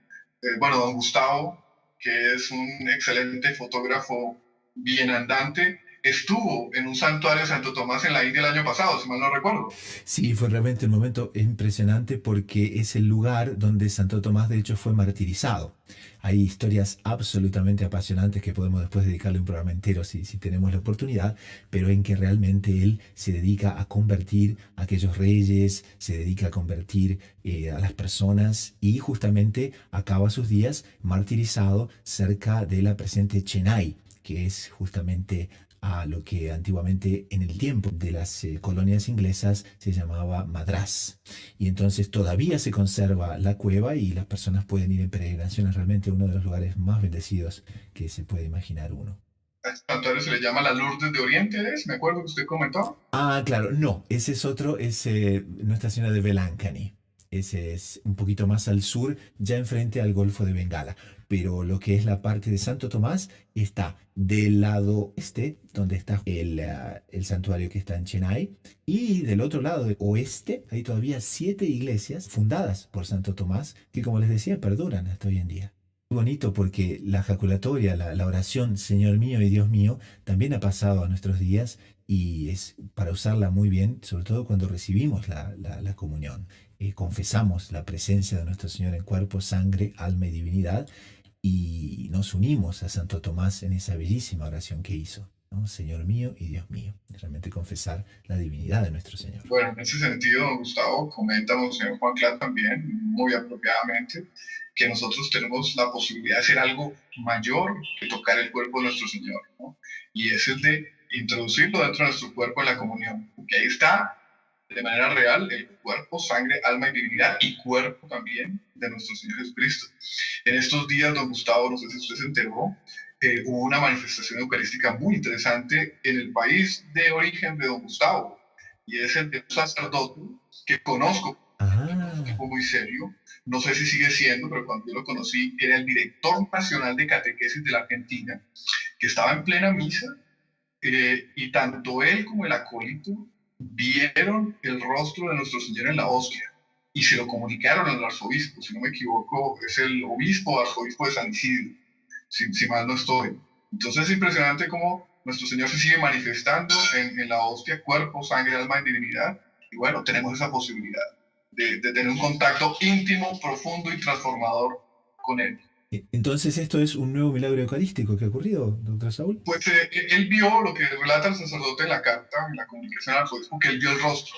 C: Bueno, don Gustavo, que es un excelente fotógrafo bien andante, estuvo en un santuario de Santo Tomás en la India el año pasado, si mal no recuerdo.
A: Sí, fue realmente un momento impresionante porque es el lugar donde Santo Tomás de hecho fue martirizado. Hay historias absolutamente apasionantes que podemos después dedicarle un programa entero si tenemos la oportunidad, pero en que realmente él se dedica a convertir a aquellos reyes, se dedica a convertir a las personas y justamente acaba sus días martirizado cerca de la presente Chennai, que es justamente a lo que antiguamente en el tiempo de las colonias inglesas se llamaba Madrás. Y entonces todavía se conserva la cueva y las personas pueden ir en peregrinación. Es realmente uno de los lugares más bendecidos que se puede imaginar uno.
C: Al santuario se le llama la Lourdes de Oriente, me acuerdo que usted comentó.
A: Ah, claro, no, ese es otro, es Nuestra Señora de Velankani. Ese es un poquito más al sur, ya enfrente al Golfo de Bengala. Pero lo que es la parte de Santo Tomás está del lado este, donde está el santuario que está en Chennai, y del otro lado oeste hay todavía 7 iglesias fundadas por Santo Tomás que, como les decía, perduran hasta hoy en día. Muy bonito porque la jaculatoria, la oración Señor mío y Dios mío, también ha pasado a nuestros días y es para usarla muy bien, sobre todo cuando recibimos la comunión. Confesamos la presencia de nuestro Señor en cuerpo, sangre, alma y divinidad, y nos unimos a Santo Tomás en esa bellísima oración que hizo, ¿no? Señor mío y Dios mío. Realmente confesar la divinidad de nuestro Señor.
C: Bueno, en ese sentido, don Gustavo, comenta Monseñor Juan Clark también, muy apropiadamente, que nosotros tenemos la posibilidad de hacer algo mayor que tocar el cuerpo de nuestro Señor, ¿no? Y ese es de introducirlo dentro de nuestro cuerpo en la comunión, porque ahí está de manera real el cuerpo, sangre, alma y divinidad, y cuerpo también de nuestro Señor Jesucristo. En estos días, don Gustavo, no sé si usted se enteró, hubo una manifestación eucarística muy interesante en el país de origen de don Gustavo, y es el de un sacerdote que conozco, un tipo muy serio, no sé si sigue siendo, pero cuando yo lo conocí, era el director nacional de catequesis de la Argentina, que estaba en plena misa, y tanto él como el acólito vieron el rostro de nuestro Señor en la hostia y se lo comunicaron al arzobispo, si no me equivoco, es el obispo o arzobispo de San Isidro, si mal no estoy. Entonces es impresionante cómo nuestro Señor se sigue manifestando en la hostia, cuerpo, sangre, alma y divinidad, Y bueno, tenemos esa posibilidad de tener un contacto íntimo, profundo y transformador con Él.
A: Entonces, ¿esto es un nuevo milagro eucarístico que ha ocurrido, doctor Saúl?
C: Pues él vio lo que relata el sacerdote en la carta, en la comunicación al arzobispo, que él vio el rostro.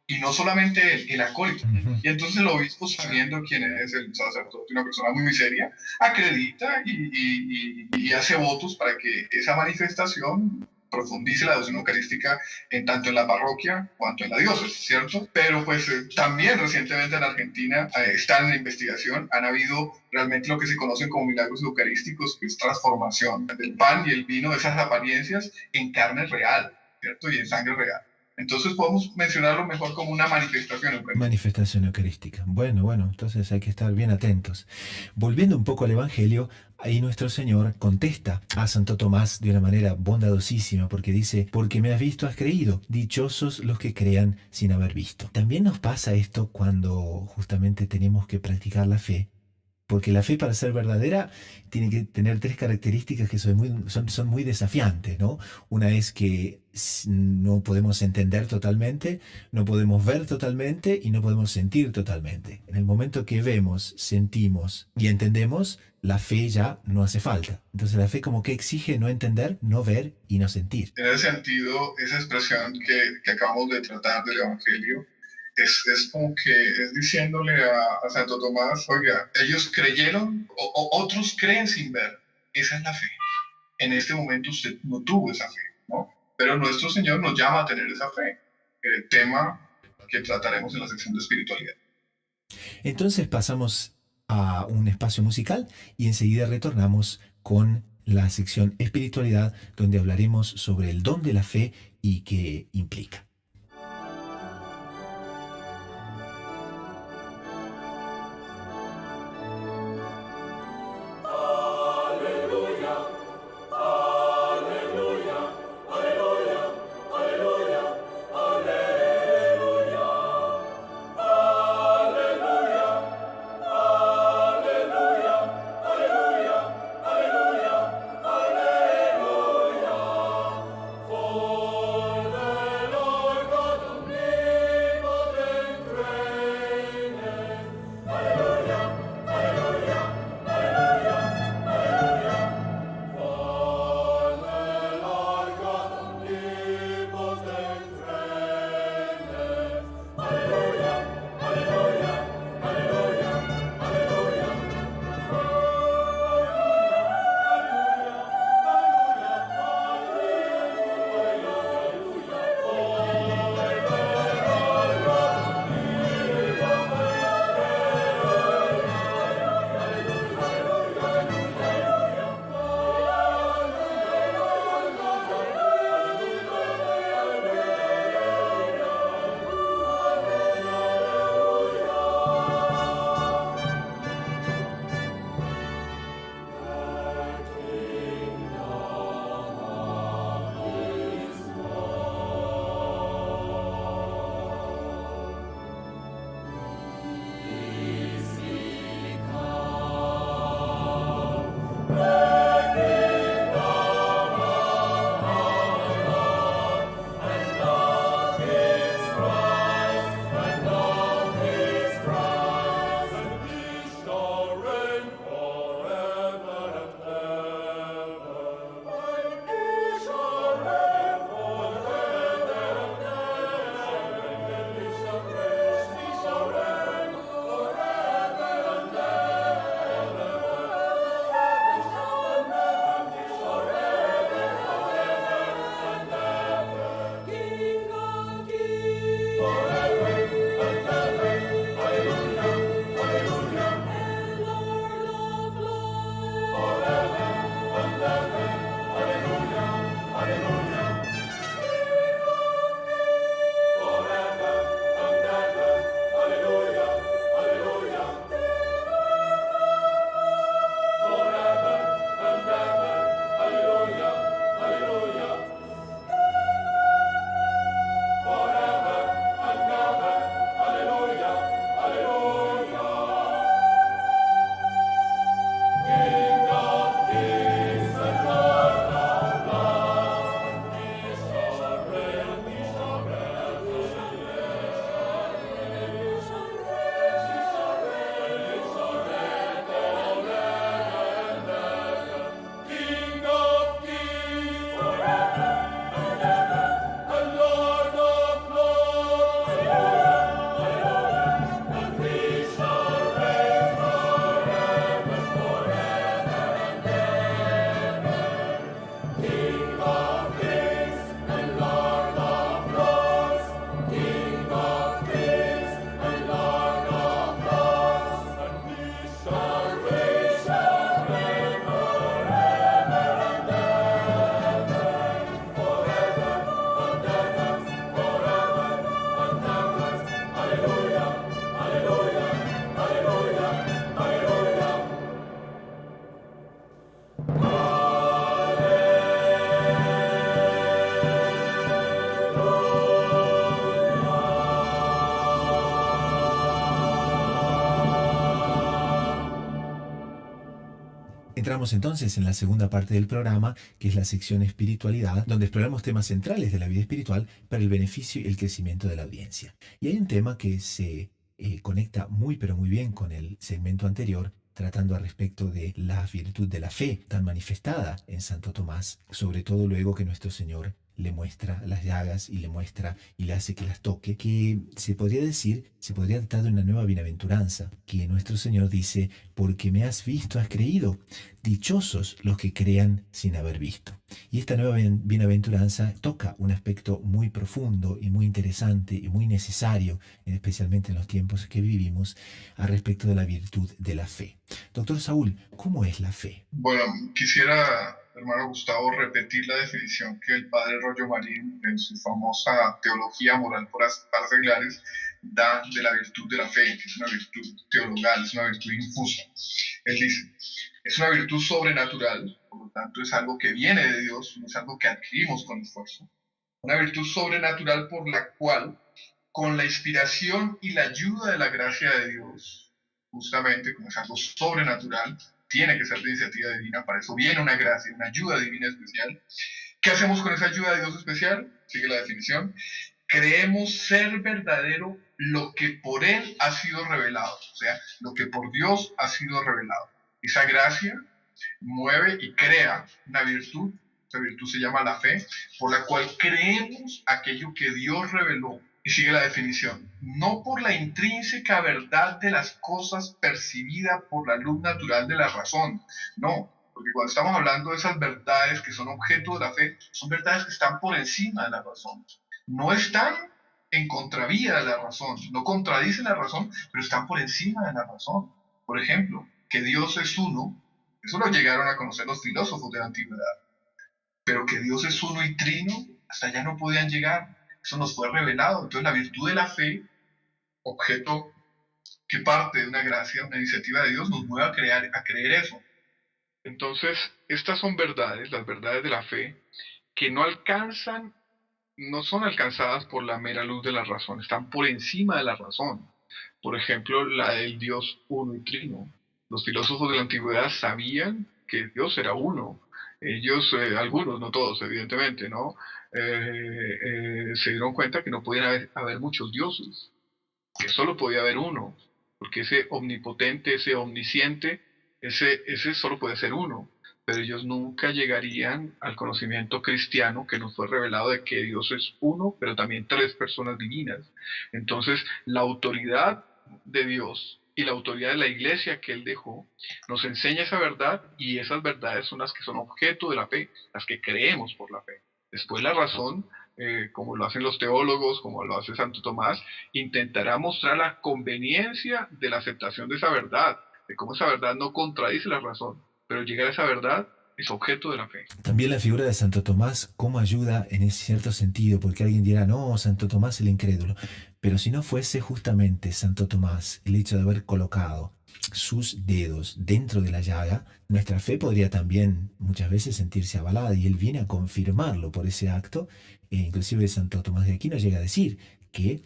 C: Y no solamente él, el acólito. Y entonces el obispo, sabiendo quién es el sacerdote, una persona muy seria, acredita y hace votos para que esa manifestación profundice la devoción eucarística tanto en la parroquia cuanto en la diócesis, ¿cierto? Pero pues también recientemente en Argentina están en investigación, han habido realmente lo que se conocen como milagros eucarísticos, que es transformación del pan y el vino, de esas apariencias, en carne real, ¿cierto? Y en sangre real. Entonces podemos mencionarlo mejor como una manifestación eucarística.
A: Manifestación eucarística. Bueno, entonces hay que estar bien atentos. Volviendo un poco al Evangelio, ahí nuestro Señor contesta a Santo Tomás de una manera bondadosísima, porque dice, porque me has visto, has creído. Dichosos los que crean sin haber visto. También nos pasa esto cuando justamente tenemos que practicar la fe. Porque la fe, para ser verdadera, tiene que tener tres características que son muy desafiantes, ¿no? Una es que no podemos entender totalmente, no podemos ver totalmente y no podemos sentir totalmente. En el momento que vemos, sentimos y entendemos, la fe ya no hace falta. Entonces la fe como que exige no entender, no ver y no sentir.
C: En ese sentido, esa expresión que acabamos de tratar del Evangelio, es como que es diciéndole a Santo Tomás, oiga, ellos creyeron, otros creen sin ver. Esa es la fe. En este momento usted no tuvo esa fe, ¿no? Pero nuestro Señor nos llama a tener esa fe. El tema que trataremos en la sección de espiritualidad.
A: Entonces pasamos a un espacio musical y enseguida retornamos con la sección espiritualidad, donde hablaremos sobre el don de la fe y qué implica. Entramos entonces en la segunda parte del programa, que es la sección espiritualidad, donde exploramos temas centrales de la vida espiritual para el beneficio y el crecimiento de la audiencia. Y hay un tema que se conecta muy pero muy bien con el segmento anterior, tratando al respecto de la virtud de la fe tan manifestada en Santo Tomás, sobre todo luego que nuestro Señor le muestra las llagas y le muestra y le hace que las toque, que se podría decir, se podría tratar de una nueva bienaventuranza, que nuestro Señor dice: porque me has visto, has creído, dichosos los que crean sin haber visto. Y esta nueva bienaventuranza toca un aspecto muy profundo y muy interesante y muy necesario, especialmente en los tiempos que vivimos, al respecto de la virtud de la fe. Doctor Saúl, ¿cómo es la fe?
C: Bueno, quisiera, hermano Gustavo, repetir la definición que el padre Rollo Marín, en su famosa Teología Moral por las Seglares, da de la virtud de la fe, que es una virtud teologal, es una virtud infusa. Él dice: es una virtud sobrenatural, por lo tanto es algo que viene de Dios, no es algo que adquirimos con esfuerzo. Una virtud sobrenatural por la cual, con la inspiración y la ayuda de la gracia de Dios, justamente como es algo sobrenatural, tiene que ser de iniciativa divina, para eso viene una gracia, una ayuda divina especial. ¿Qué hacemos con esa ayuda de Dios especial? Sigue la definición: creemos ser verdadero lo que por Él ha sido revelado, o sea, lo que por Dios ha sido revelado. Esa gracia mueve y crea una virtud, esa virtud se llama la fe, por la cual creemos aquello que Dios reveló. Y sigue la definición: no por la intrínseca verdad de las cosas percibida por la luz natural de la razón, no, porque cuando estamos hablando de esas verdades que son objeto de la fe, son verdades que están por encima de la razón, no están en contravía de la razón, no contradicen la razón, pero están por encima de la razón. Por ejemplo, que Dios es uno, eso lo llegaron a conocer los filósofos de la antigüedad, pero que Dios es uno y trino, hasta allá no podían llegar. Eso nos fue revelado. Entonces la virtud de la fe, objeto que parte de una gracia, una iniciativa de Dios, nos mueve a creer eso. Entonces, estas son verdades, las verdades de la fe, que no son alcanzadas por la mera luz de la razón, están por encima de la razón. Por ejemplo, la del Dios uno y trino. Los filósofos de la antigüedad sabían que Dios era uno. Ellos, algunos, no todos, evidentemente, ¿no? Se dieron cuenta que no podían haber muchos dioses, que solo podía haber uno, porque ese omnipotente, ese omnisciente, ese solo puede ser uno. Pero ellos nunca llegarían al conocimiento cristiano que nos fue revelado de que Dios es uno, pero también tres personas divinas. Entonces, la autoridad de Dios y la autoridad de la iglesia que Él dejó nos enseña esa verdad, y esas verdades son las que son objeto de la fe, las que creemos por la fe. Después la razón, como lo hacen los teólogos, como lo hace Santo Tomás, intentará mostrar la conveniencia de la aceptación de esa verdad, de cómo esa verdad no contradice la razón, pero llegar a esa verdad es objeto de la fe.
A: También la figura de Santo Tomás, cómo ayuda en ese cierto sentido, porque alguien dirá: no, Santo Tomás el incrédulo. Pero si no fuese justamente Santo Tomás el hecho de haber colocado sus dedos dentro de la llaga, nuestra fe podría también muchas veces sentirse avalada, y él viene a confirmarlo por ese acto. Inclusive Santo Tomás de Aquino llega a decir que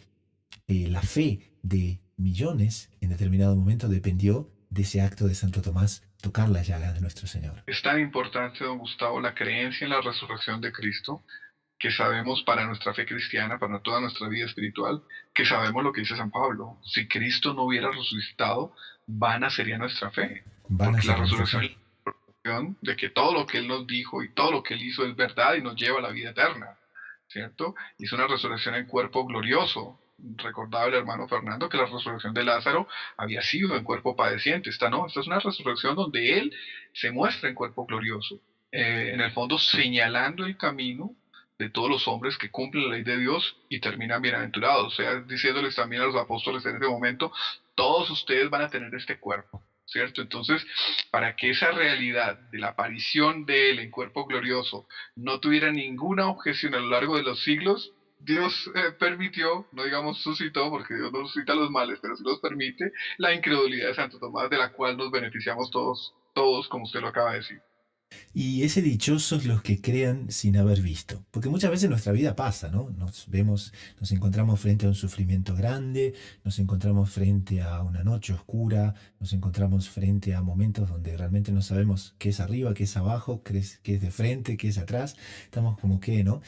A: la fe de millones en determinado momento dependió de ese acto de Santo Tomás, tocar la llaga de nuestro Señor.
C: Es tan importante, don Gustavo, la creencia en la resurrección de Cristo, que sabemos para nuestra fe cristiana, para toda nuestra vida espiritual, que sabemos lo que dice San Pablo: si Cristo no hubiera resucitado, vana sería nuestra fe. Porque la resurrección de que todo lo que Él nos dijo y todo lo que Él hizo es verdad y nos lleva a la vida eterna, ¿cierto? Y es una resurrección en cuerpo glorioso. Recordaba el hermano Fernando que la resurrección de Lázaro había sido en cuerpo padeciente. Esta no, esta es una resurrección donde Él se muestra en cuerpo glorioso, en el fondo señalando el camino de todos los hombres que cumplen la ley de Dios y terminan bienaventurados, o sea, diciéndoles también a los apóstoles en ese momento: todos ustedes van a tener este cuerpo, ¿cierto? Entonces, para que esa realidad de la aparición de Él en cuerpo glorioso no tuviera ninguna objeción a lo largo de los siglos, Dios permitió, no digamos suscitó, porque Dios no suscita los males, pero sí los permite, la incredulidad de Santo Tomás, de la cual nos beneficiamos todos, como usted lo acaba de decir.
A: Y ese dichosos los que crean sin haber visto. Porque muchas veces nuestra vida pasa, ¿no? Nos encontramos frente a un sufrimiento grande, nos encontramos frente a una noche oscura, nos encontramos frente a momentos donde realmente no sabemos qué es arriba, qué es abajo, qué es de frente, qué es atrás. Estamos como que, ¿no?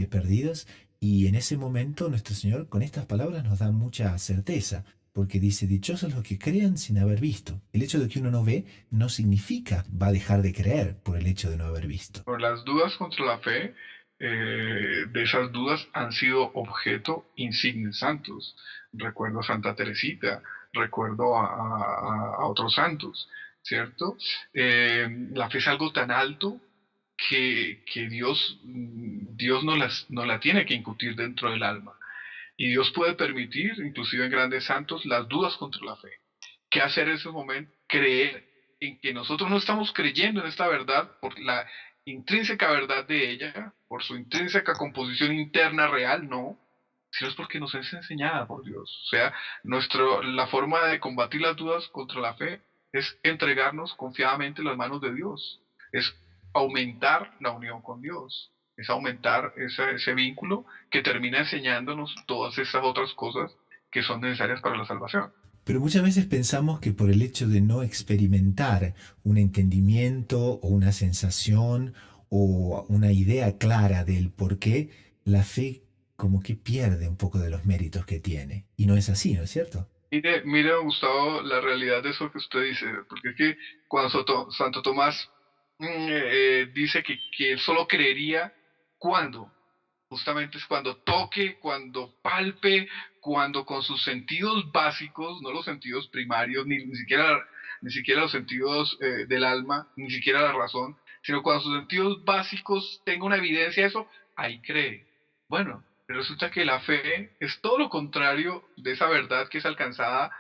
A: Perdidos. Y en ese momento nuestro Señor con estas palabras nos da mucha certeza. Porque dice, dichosos los que crean sin haber visto. El hecho de que uno no ve no significa va a dejar de creer por el hecho de no haber visto.
C: Por las dudas contra la fe, de esas dudas han sido objeto insignes santos. Recuerdo a Santa Teresita, recuerdo a otros santos, ¿cierto? La fe es algo tan alto que Dios no la tiene que incutir dentro del alma. Y Dios puede permitir, inclusive en grandes santos, las dudas contra la fe. ¿Qué hacer en ese momento? Creer en que nosotros no estamos creyendo en esta verdad por la intrínseca verdad de ella, por su intrínseca composición interna real, no, sino es porque nos es enseñada por Dios. O sea, la forma de combatir las dudas contra la fe es entregarnos confiadamente en las manos de Dios, es aumentar la unión con Dios, es aumentar ese vínculo que termina enseñándonos todas esas otras cosas que son necesarias para la salvación.
A: Pero muchas veces pensamos que por el hecho de no experimentar un entendimiento o una sensación o una idea clara del por qué, la fe como que pierde un poco de los méritos que tiene. Y no es así, ¿no es cierto?
C: Mire, Gustavo, la realidad de eso que usted dice, porque es que cuando Santo Tomás dice que él solo creería cuando, justamente es cuando toque, cuando palpe, cuando con sus sentidos básicos, no los sentidos primarios, ni siquiera los sentidos del alma, ni siquiera la razón, sino cuando sus sentidos básicos tenga una evidencia de eso, ahí cree. Bueno, resulta que la fe es todo lo contrario de esa verdad que es alcanzada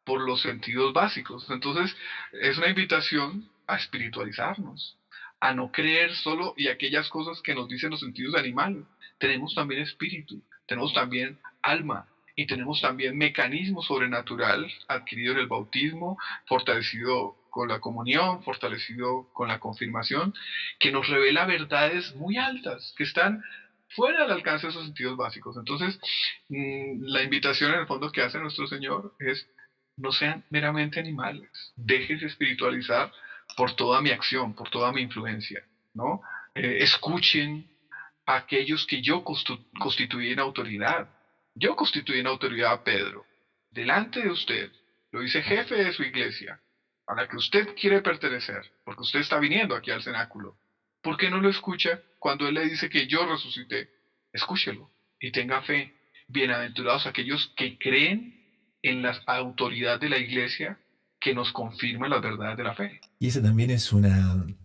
C: por los sentidos básicos. Entonces, es una invitación a espiritualizarnos, a no creer solo y aquellas cosas que nos dicen los sentidos animales. Tenemos también espíritu, tenemos también alma y tenemos también mecanismo sobrenatural adquirido en el bautismo, fortalecido con la comunión, fortalecido con la confirmación, que nos revela verdades muy altas, que están fuera del alcance de esos sentidos básicos. Entonces, la invitación en el fondo que hace nuestro Señor es no sean meramente animales, déjense espiritualizar por toda mi acción, por toda mi influencia, ¿no? Escuchen a aquellos que yo constituí en autoridad. Yo constituí en autoridad a Pedro, delante de usted, lo hice jefe de su iglesia, a la que usted quiere pertenecer, porque usted está viniendo aquí al cenáculo. ¿Por qué no lo escucha cuando él le dice que yo resucité? Escúchelo y tenga fe. Bienaventurados aquellos que creen en la autoridad de la iglesia que nos confirma las verdades de la fe.
A: Y esa también es una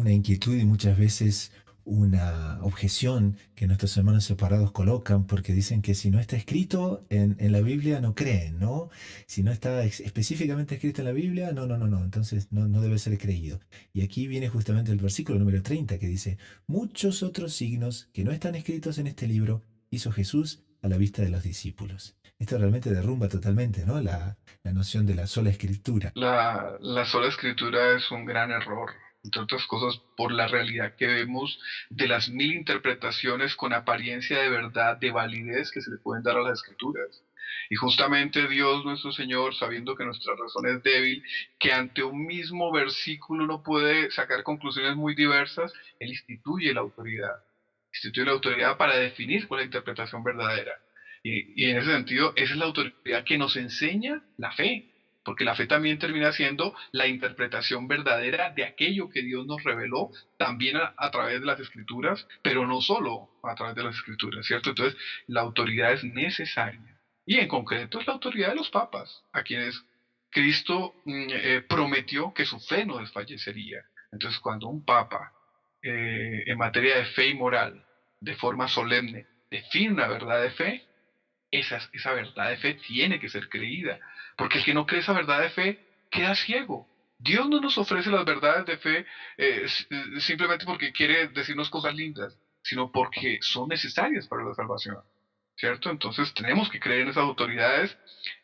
A: inquietud y muchas veces una objeción que nuestros hermanos separados colocan porque dicen que si no está escrito en la Biblia no creen, ¿no? Si no está específicamente escrito en la Biblia, no, entonces no debe ser creído. Y aquí viene justamente el versículo número 30 que dice, muchos otros signos que no están escritos en este libro hizo Jesús a la vista de los discípulos. Esto realmente derrumba totalmente, ¿no? La noción de la sola escritura.
C: La sola escritura es un gran error, entre otras cosas por la realidad que vemos de las mil interpretaciones con apariencia de verdad, de validez que se le pueden dar a las escrituras. Y justamente Dios nuestro Señor, sabiendo que nuestra razón es débil, que ante un mismo versículo no puede sacar conclusiones muy diversas, Él instituye la autoridad. Instituye la autoridad para definir cuál es la interpretación verdadera. Y en ese sentido, esa es la autoridad que nos enseña la fe, porque la fe también termina siendo la interpretación verdadera de aquello que Dios nos reveló, también a través de las escrituras, pero no solo a través de las escrituras, ¿cierto? Entonces, la autoridad es necesaria. Y en concreto es la autoridad de los papas, a quienes Cristo prometió que su fe no desfallecería. Entonces, cuando un papa, en materia de fe y moral, de forma solemne, define una verdad de fe, esa verdad de fe tiene que ser creída, porque el que no cree esa verdad de fe queda ciego. Dios no nos ofrece las verdades de fe simplemente porque quiere decirnos cosas lindas, sino porque son necesarias para la salvación, ¿cierto? Entonces tenemos que creer en esas autoridades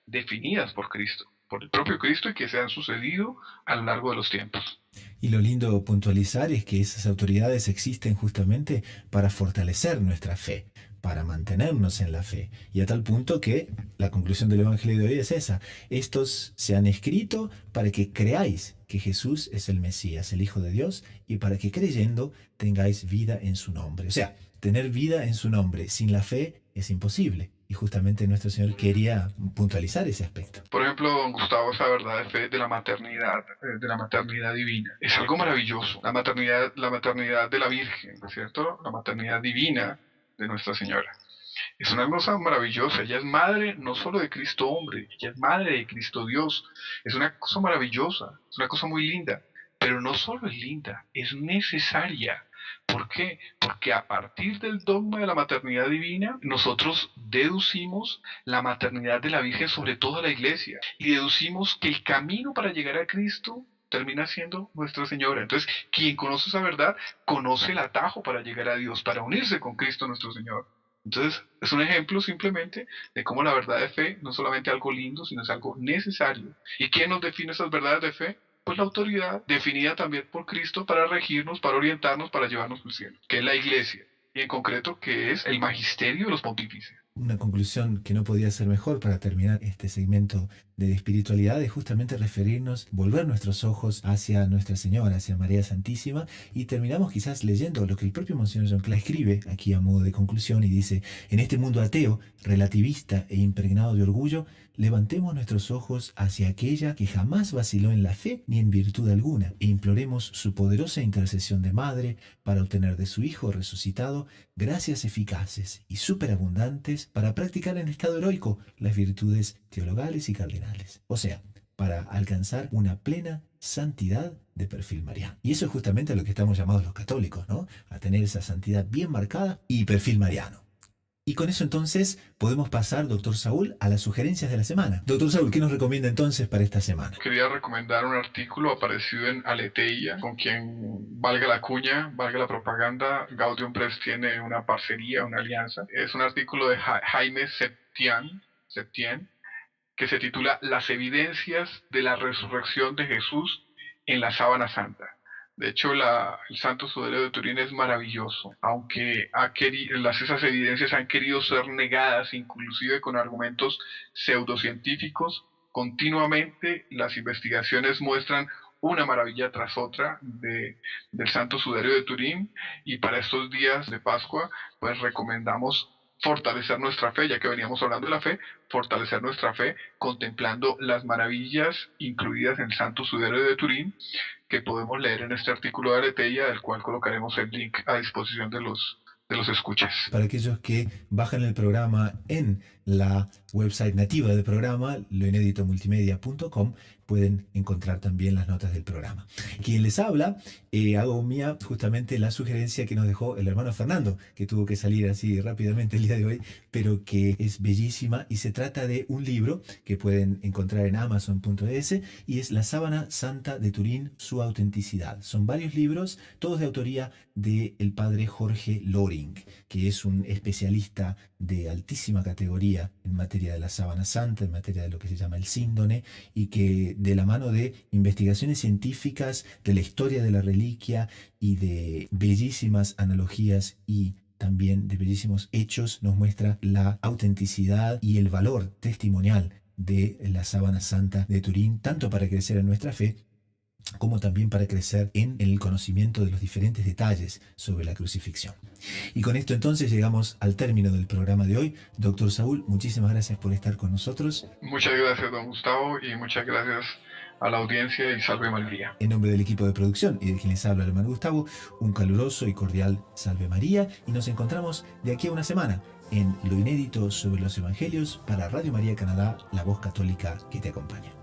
C: definidas por Cristo. por el propio Cristo y que se han sucedido a lo largo de los tiempos.
A: Y lo lindo puntualizar es que esas autoridades existen justamente para fortalecer nuestra fe, para mantenernos en la fe. Y a tal punto que la conclusión del Evangelio de hoy es esa. Estos se han escrito para que creáis que Jesús es el Mesías, el Hijo de Dios, y para que creyendo tengáis vida en su nombre. O sea, tener vida en su nombre sin la fe es imposible. Y justamente nuestro Señor quería puntualizar ese aspecto.
C: Por ejemplo, don Gustavo, esa verdad de fe de la maternidad divina, es algo maravilloso. La maternidad de la Virgen, ¿cierto? La maternidad divina de Nuestra Señora. Es una cosa maravillosa. Ella es madre no solo de Cristo hombre, ella es madre de Cristo Dios. Es una cosa maravillosa, es una cosa muy linda. Pero no solo es linda, es necesaria. ¿Por qué? Porque a partir del dogma de la maternidad divina, nosotros deducimos la maternidad de la Virgen sobre toda la Iglesia y deducimos que el camino para llegar a Cristo termina siendo Nuestra Señora. Entonces, quien conoce esa verdad, conoce el atajo para llegar a Dios, para unirse con Cristo nuestro Señor. Entonces, es un ejemplo simplemente de cómo la verdad de fe no es solamente algo lindo, sino es algo necesario. ¿Y quién nos define esas verdades de fe? Pues la autoridad definida también por Cristo para regirnos, para orientarnos, para llevarnos al cielo, que es la Iglesia, y en concreto que es el magisterio de los pontífices.
A: Una conclusión que no podía ser mejor para terminar este segmento de espiritualidad es justamente referirnos, volver nuestros ojos hacia Nuestra Señora, hacia María Santísima, y terminamos quizás leyendo lo que el propio Monseñor John Clare escribe aquí a modo de conclusión y dice: en este mundo ateo, relativista e impregnado de orgullo, levantemos nuestros ojos hacia aquella que jamás vaciló en la fe ni en virtud alguna, e imploremos su poderosa intercesión de madre para obtener de su Hijo resucitado gracias eficaces y superabundantes para practicar en estado heroico las virtudes teologales y cardinales. O sea, para alcanzar una plena santidad de perfil mariano. Y eso es justamente a lo que estamos llamados los católicos, ¿no? A tener esa santidad bien marcada y perfil mariano. Y con eso entonces podemos pasar, doctor Saúl, a las sugerencias de la semana. Doctor Saúl, ¿qué nos recomienda entonces para esta semana?
C: Quería recomendar un artículo aparecido en Aleteia, con quien, valga la cuña, valga la propaganda, Gaudium Press tiene una parcería, una alianza. Es un artículo de Jaime Septien, que se titula Las evidencias de la resurrección de Jesús en la sábana santa. De hecho, el Santo Sudario de Turín es maravilloso, aunque esas evidencias han querido ser negadas, inclusive con argumentos pseudocientíficos. Continuamente las investigaciones muestran una maravilla tras otra del Santo Sudario de Turín, y para estos días de Pascua, pues recomendamos fortalecer nuestra fe, ya que veníamos hablando de la fe, fortalecer nuestra fe contemplando las maravillas incluidas en el Santo Sudario de Turín, que podemos leer en este artículo de Aleteia, del cual colocaremos el link a disposición de los escuchas.
A: Para aquellos que bajan el programa en la website nativa del programa, loineditomultimedia.com, pueden encontrar también las notas del programa. Quien les habla, hago mía justamente la sugerencia que nos dejó el hermano Fernando, que tuvo que salir así rápidamente el día de hoy, pero que es bellísima, y se trata de un libro que pueden encontrar en amazon.es, y es La sábana santa de Turín, su autenticidad. Son varios libros, todos de autoría del padre Jorge Loring, que es un especialista de altísima categoría en materia de la sábana santa, en materia de lo que se llama el síndone, y que de la mano de investigaciones científicas, de la historia de la reliquia y de bellísimas analogías y también de bellísimos hechos, nos muestra la autenticidad y el valor testimonial de la sábana santa de Turín, tanto para crecer en nuestra fe como también para crecer en el conocimiento de los diferentes detalles sobre la crucifixión. Y con esto entonces llegamos al término del programa de hoy. Doctor Saúl, muchísimas gracias por estar con nosotros.
C: Muchas gracias, don Gustavo, y muchas gracias a la audiencia, y salve María.
A: En nombre del equipo de producción y de quien les habla el hermano Gustavo, un caluroso y cordial salve María, y nos encontramos de aquí a una semana en Lo Inédito sobre los Evangelios para Radio María Canadá, la voz católica que te acompaña.